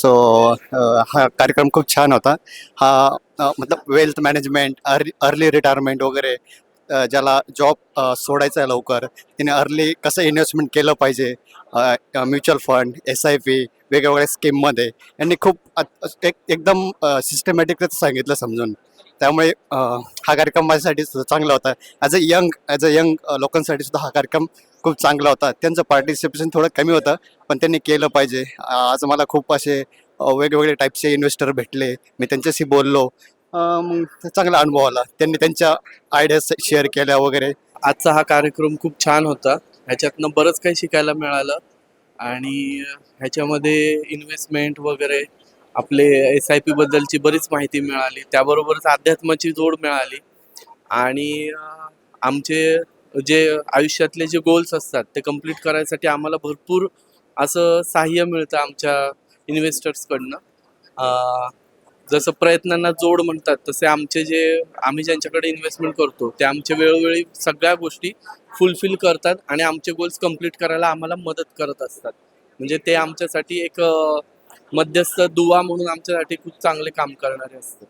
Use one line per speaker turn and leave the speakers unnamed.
So हा कार्यक्रम खूप छान होता. हा मतलब वेल्थ मॅनेजमेंट, अर्ली रिटायरमेंट वगैरे, ज्याला जॉब सोडायचा आहे लवकर, तिने अर्ली कसं इन्व्हेस्टमेंट केलं पाहिजे, म्युच्युअल फंड, SIP वेगवेगळ्या स्कीममध्ये यांनी खूप एकदम सिस्टमॅटिकच सांगितलं समजून. त्यामुळे हा कार्यक्रम माझ्यासाठी सुद्धा चांगला होता. ॲज अ यंग लोकांसाठी सुद्धा हा कार्यक्रम खूप चांगला होता. त्यांचं पार्टिसिपेशन थोडं कमी होतं, पण त्यांनी केलं पाहिजे. आज मला खूप असे वेगवेगळे टाईपचे इन्व्हेस्टर भेटले. मी त्यांच्याशी बोललो. मग चांगला अनुभव आला. त्यांनी त्यांच्या आयडियाज शेअर केल्या वगैरे.
आजचा हा कार्यक्रम खूप छान होता. ह्याच्यातनं बरंच काही शिकायला मिळालं आणि ह्याच्यामध्ये इन्व्हेस्टमेंट वगैरे आपले SIP बद्दलची बरीच माहिती मिळाली. त्याबरोबरच अध्यात्माची जोड मिळाली आणि आमचे जे आयुष्यातले जे गोल्स असतात ते कंप्लीट करायसाठी आम्हाला भरपूर असं सहाय्य मिळतं आमच्या इन्व्हेस्टर्सकडनं. जसं प्रयत्नांना जोड म्हणतात तसे आम्ही ज्यांच्याकडे इन्व्हेस्टमेंट करतो ते आमचे वेळोवेळी सगळ्या गोष्टी फुलफिल करतात आणि आमचे गोल्स कंप्लीट करायला आम्हाला मदत करत असतात. म्हणजे ते आमच्यासाठी एक मध्यस्थ दुवा म्हणून आमच्यासाठी खूप चांगले काम करणारे असतात.